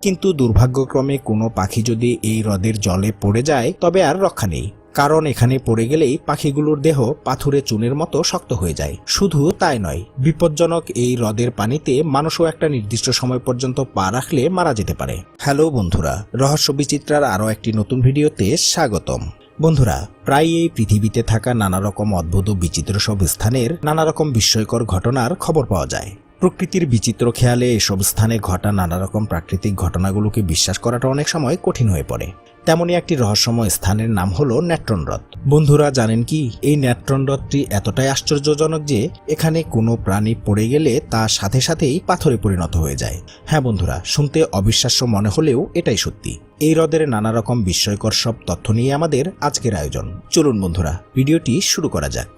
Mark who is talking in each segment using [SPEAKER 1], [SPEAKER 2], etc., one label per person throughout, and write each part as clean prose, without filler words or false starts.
[SPEAKER 1] কিন্তু দুর্ভাগ্যক্রমে কোনো পাখি যদি এই হ্রদের জলে পড়ে যায় তবে আর রক্ষা নেই, কারণ এখানে পড়ে গেলেই পাখিগুলোর দেহ পাথুরে চুনের মতো শক্ত হয়ে যায়। শুধু তাই নয়, বিপজ্জনক এই হ্রদের পানিতে মানুষও একটা নির্দিষ্ট সময় পর্যন্ত পা রাখলে মারা যেতে পারে। হ্যালো বন্ধুরা, রহস্য বিচিত্রার আরও একটি নতুন ভিডিওতে স্বাগতম। বন্ধুরা, প্রায় এই পৃথিবীতে থাকা নানা রকম অদ্ভুত ও বিচিত্র সব স্থানের নানা রকম বিস্ময়কর ঘটনার খবর পাওয়া যায়। প্রকৃতির বিচিত্র খেয়ালে এসব স্থানে ঘটা নানা রকম প্রাকৃতিক ঘটনাগুলোকে বিশ্বাস করাটা অনেক সময় কঠিন হয়ে পড়ে। তেমনই একটি রহস্যময় স্থানের নাম হলো নেত্রন হ্রদ। বন্ধুরা, জানেন কি এই নেত্রন হ্রদটি এতটাই আশ্চর্যজনক যে এখানে কোনো প্রাণী পড়ে গেলে তা সাথে সাথেই পাথরে পরিণত হয়ে যায়। হ্যাঁ বন্ধুরা, শুনতে অবিশ্বাস্য মনে হলেও এটাই সত্যি। এই হ্রদের নানা রকম বিস্ময়কর সব তথ্য নিয়ে আমাদের আজকের আয়োজন। চলুন বন্ধুরা, ভিডিওটি শুরু করা যাক।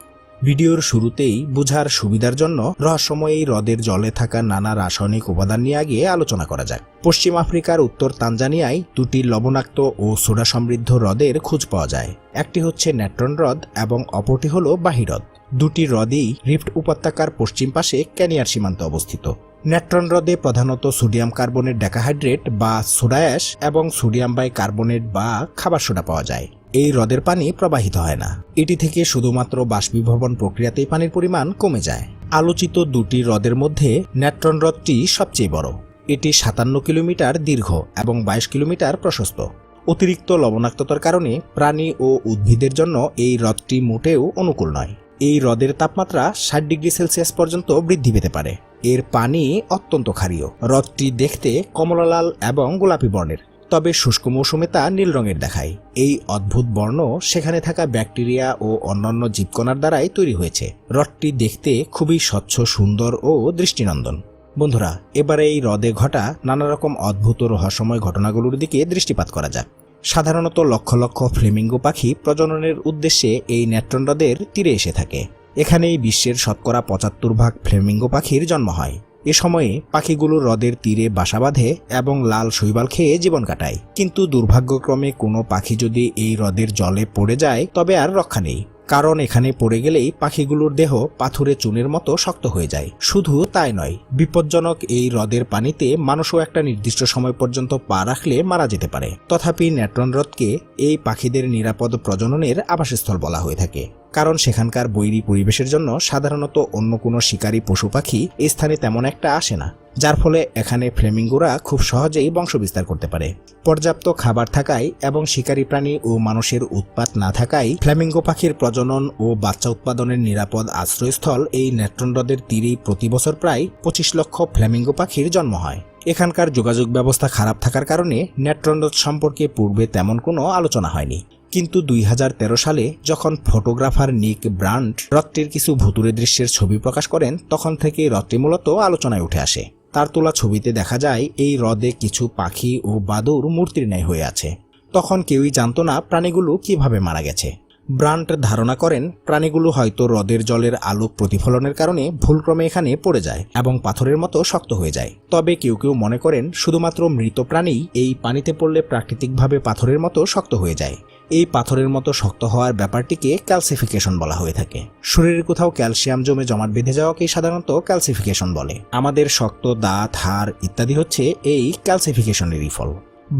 [SPEAKER 1] ভিডিওর শুরুতেই বোঝার সুবিধার জন্য রহস্যময় এই হ্রদের জলে থাকা নানা রাসায়নিক উপাদান নিয়ে আগে আলোচনা করা যাক। পশ্চিম আফ্রিকার উত্তর তানজানিয়ায় দুটি লবণাক্ত ও সোডা সমৃদ্ধ হ্রদের খোঁজ পাওয়া যায়। একটি হচ্ছে নেত্রন হ্রদ এবং অপরটি হল বাহি হ্রদ। দুটি হ্রদই রিফট উপত্যকার পশ্চিম পাশে কেনিয়ার সীমান্তে অবস্থিত। নেত্রন হ্রদে প্রধানত সোডিয়াম কার্বনেট ডেকাহাইড্রেট বা সোডা অ্যাশ এবং সোডিয়াম বাই কার্বনেট বা খাবার সোডা পাওয়া যায়। এই হ্রদের পানি প্রবাহিত হয় না, এটি থেকে শুধুমাত্র বাষ্পীভবন প্রক্রিয়াতেই পানির পরিমাণ কমে যায়। আলোচিত দুটি হ্রদের মধ্যে নেত্রন হ্রদটি সবচেয়ে বড়। এটি 57 কিলোমিটার দীর্ঘ এবং 22 কিলোমিটার প্রশস্ত। অতিরিক্ত লবণাক্ততার কারণে প্রাণী ও উদ্ভিদের জন্য এই হ্রদটি মোটেও অনুকূল নয়। এই হ্রদের তাপমাত্রা 60 ডিগ্রি সেলসিয়াস পর্যন্ত বৃদ্ধি পেতে পারে। এর পানি অত্যন্ত ক্ষারীয়। হ্রদটি দেখতে কমলা লাল এবং গোলাপি বর্ণের, তবে শুষ্ক মৌসুমে তা নীল রঙের দেখায়। এই অদ্ভুত বর্ণ সেখানে থাকা ব্যাকটেরিয়া ও অন্যান্য জীবকণার দ্বারাই তৈরি হয়েছে। হ্রদটি দেখতে খুবই স্বচ্ছ, সুন্দর ও দৃষ্টিনন্দন। বন্ধুরা, এবারে এই হ্রদে ঘটা নানা রকম অদ্ভুত ও রহস্যময় ঘটনাগুলোর দিকে দৃষ্টিপাত করা যাক। সাধারণত লক্ষ লক্ষ ফ্লেমিঙ্গো পাখি প্রজননের উদ্দেশ্যে এই নেত্রন হ্রদের তীরে এসে থাকে। এখানেই বিশ্বের শতকরা 75% ফ্লেমিঙ্গো পাখির জন্ম হয়। এ সময়ে পাখিগুলো হ্রদের তীরে বাসা বাঁধে এবং লাল শৈবাল খেয়ে জীবন কাটায়। কিন্তু দুর্ভাগ্যক্রমে কোনো পাখি যদি এই হ্রদের জলে পড়ে যায় তবে আর রক্ষা নেই, কারণ এখানে পড়ে গেলেই পাখিগুলোর দেহ পাথুরে চুনের মতো শক্ত হয়ে যায়। শুধু তাই নয়, বিপজ্জনক এই হ্রদের পানিতে মানুষও একটা নির্দিষ্ট সময় পর্যন্ত পা রাখলে মারা যেতে পারে। তথাপি নেত্রন হ্রদকে এই পাখিদের নিরাপদ প্রজননের আবাসস্থল বলা হয়ে থাকে, কারণ সেখানকার বৈরী পরিবেশের জন্য সাধারণত অন্য কোনো শিকারী পশু পাখি এই স্থানে তেমন একটা আসে না, যার ফলে এখানে ফ্লেমিঙ্গোরা খুব সহজেই বংশবিস্তার করতে পারে। পর্যাপ্ত খাবার থাকায় এবং শিকারী প্রাণী ও মানুষের উৎপাত না থাকায় ফ্লেমিঙ্গো পাখির প্রজনন ও বাচ্চা উৎপাদনের নিরাপদ আশ্রয়স্থল এই নেত্রন হ্রদের তীরেই প্রতি বছর প্রায় 25 লক্ষ ফ্লেমিঙ্গো পাখির জন্ম হয়। এখানকার যোগাযোগ ব্যবস্থা খারাপ থাকার কারণে নেত্রন হ্রদ সম্পর্কে পূর্বে তেমন কোনো আলোচনা হয়নি। কিন্তু 2013 সালে যখন ফটোগ্রাফার নিক ব্রান্ড হ্রদটির কিছু ভুতুড়ে দৃশ্যের ছবি প্রকাশ করেন, তখন থেকে হ্রদটি মূলত আলোচনায় উঠে আসে। তার তোলা ছবিতে দেখা যায় এই হ্রদে কিছু পাখি ও বাদুড় মূর্তির ন্যায় হয়ে আছে। তখন কেউই জানতো না প্রাণীগুলো কিভাবে মারা গেছে। ব্রান্ড ধারণা করেন প্রাণীগুলো হয়তো হ্রদের জলের আলোক প্রতিফলনের কারণে ভুলক্রমে এখানে পড়ে যায় এবং পাথরের মতো শক্ত হয়ে যায়। তবে কেউ কেউ মনে করেন শুধুমাত্র মৃত প্রাণী এই পানিতে পড়লে প্রাকৃতিকভাবে পাথরের মতো শক্ত হয়ে যায়। এই পাথরের মতো শক্ত হওয়ার ব্যাপারটিকে ক্যালসিফিকেশন বলা হয়ে থাকে। শরীরের কোথাও ক্যালসিয়াম জমে জমাট বেঁধে যাওয়াকেই সাধারণত ক্যালসিফিকেশন বলে। আমাদের শক্ত দাঁত, হাড় ইত্যাদি হচ্ছে এই ক্যালসিফিকেশনেরই ফল।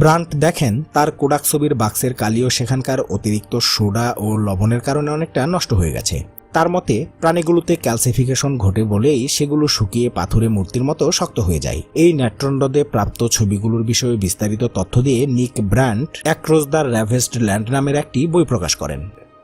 [SPEAKER 1] ব্রান্ট দেখেন তার কোডাক ছবির বাক্সের কালিও সেখানকার অতিরিক্ত সোডা ও লবণের কারণে অনেকটা নষ্ট হয়ে গেছে। তার মতে প্রাণীগুলোতে ক্যালসিফিকেশন ঘটে বলেই সেগুলো শুকিয়ে পাথুরে মূর্তির মতো শক্ত হয়ে যায়। এই নেত্রন হ্রদে প্রাপ্ত ছবিগুলোর বিষয়ে বিস্তারিত তথ্য দিয়ে নিক ব্রান্ট অ্যাক্রস দ্য র্যাভেস্ট ল্যান্ড নামের একটি বই প্রকাশ করেন।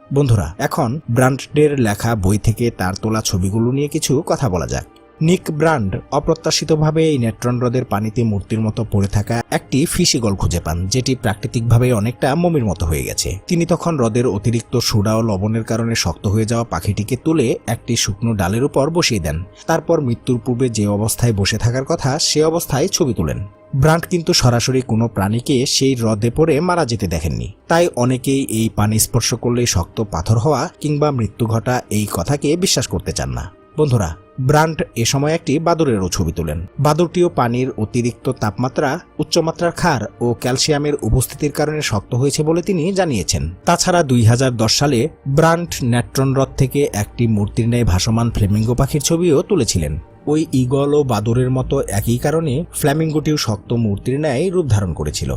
[SPEAKER 1] বন্ধুরা, এখন ব্রান্টের লেখা বই থেকে তার তোলা ছবিগুলো নিয়ে কিছু কথা বলা যাক। নিক ব্রান্ড অপ্রত্যাশিতভাবে এই নেত্রন হ্রদের পানিতে মূর্তির মতো পড়ে থাকা একটি ফিশিগল খুঁজে পান, যেটি প্রাকৃতিকভাবে অনেকটা মমির মতো হয়ে গেছে। তিনি তখন হ্রদের অতিরিক্ত সোডা ও লবণের কারণে শক্ত হয়ে যাওয়া পাখিটিকে তুলে একটি শুকনো ডালের উপর বসিয়ে দেন। তারপর মৃত্যুর পূর্বে যে অবস্থায় বসে থাকার কথা সে অবস্থায় ছবি তোলেন। ব্রান্ট কিন্তু সরাসরি কোনো প্রাণীকে সেই হ্রদে পড়ে মারা যেতে দেখেননি, তাই অনেকেই এই পানি স্পর্শ করলে শক্ত পাথর হওয়া কিংবা মৃত্যু ঘটা এই কথাকে বিশ্বাস করতে চান না। বন্ধুরা, ব্রান্ট এ সময় একটি বাদুড়েরও ছবি তোলেন। বাদুড়টিও পানির অতিরিক্ত তাপমাত্রা, উচ্চমাত্রার ক্ষার ও ক্যালসিয়ামের উপস্থিতির কারণে শক্ত হয়েছে বলে তিনি জানিয়েছেন। তাছাড়া 2010 সালে ব্রান্ট নেত্রন হ্রদ থেকে একটি মূর্তির ন্যায় ভাসমান ফ্লেমিঙ্গো পাখির ছবিও তুলেছিলেন। ওই ঈগল ও বাদুড়ের মতো একই কারণে ফ্ল্যামিঙ্গোটিও শক্ত মূর্তির ন্যায় রূপ ধারণ করেছিল।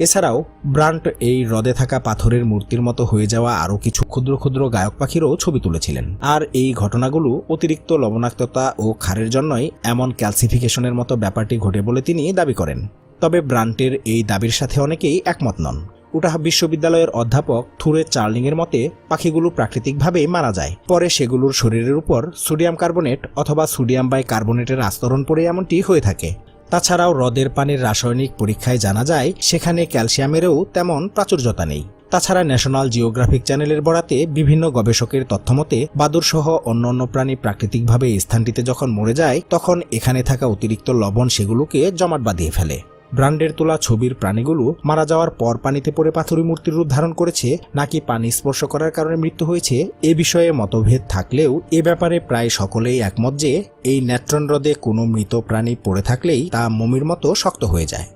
[SPEAKER 1] এছাড়াও ব্রান্ট এই হ্রদে থাকা পাথরের মূর্তির মতো হয়ে যাওয়া আরও কিছু ক্ষুদ্র ক্ষুদ্র গায়ক পাখিরও ছবি তুলেছিলেন। আর এই ঘটনাগুলো অতিরিক্ত লবণাক্ততা ও ক্ষারের জন্যই এমন ক্যালসিফিকেশনের মতো ব্যাপারটি ঘটে বলে তিনি দাবি করেন। তবে ব্রান্টের এই দাবির সাথে অনেকেই একমত নন। উটাহ বিশ্ববিদ্যালয়ের অধ্যাপক থুরে চার্লিংয়ের মতে পাখিগুলো প্রাকৃতিকভাবেই মারা যায়, পরে সেগুলোর শরীরের উপর সোডিয়াম কার্বনেট অথবা সোডিয়াম বাইকার্বনেটের আস্তরণ পড়ে এমনটি হয়ে থাকে। তাছাড়াও হ্রদের পানির রাসায়নিক পরীক্ষায় জানা যায় সেখানে ক্যালসিয়ামেরও তেমন প্রাচুর্যতা নেই। তাছাড়া ন্যাশনাল জিওগ্রাফিক চ্যানেলের বরাতে বিভিন্ন গবেষকের তথ্যমতে বাদুড়সহ অন্যান্য প্রাণী প্রাকৃতিকভাবে এই স্থানটিতে যখন মরে যায় তখন এখানে থাকা অতিরিক্ত লবণ সেগুলোকে জমাট বাঁধিয়ে ফেলে। ব্রান্ডের তোলা ছবির প্রাণীগুলো মারা যাওয়ার পর পানিতে পড়ে পাথুরে মূর্তির রূপ ধারণ করেছে নাকি পানি স্পর্শ করার কারণে মৃত্যু হয়েছে এ বিষয়ে মতভেদ থাকলেও এ ব্যাপারে প্রায় সকলেই একমত যে এই নেত্রন হ্রদে কোনো মৃত প্রাণী পড়ে থাকলেই তা মমির মতো শক্ত হয়ে যায়।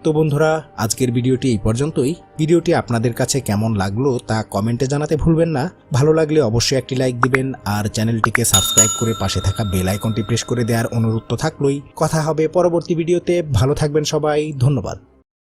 [SPEAKER 1] তো বন্ধুরা, আজকের ভিডিওটি এই পর্যন্তই। ভিডিওটি আপনাদের কাছে কেমন লাগলো তা কমেন্টে জানাতে ভুলবেন না। ভালো লাগলে অবশ্যই একটি লাইক দিবেন আর চ্যানেলটিকে সাবস্ক্রাইব করে পাশে থাকা বেল আইকনটি প্রেস করে দেওয়ার অনুরোধ তো থাকলোই। কথা হবে পরবর্তী ভিডিওতে। ভালো থাকবেন সবাই, ধন্যবাদ।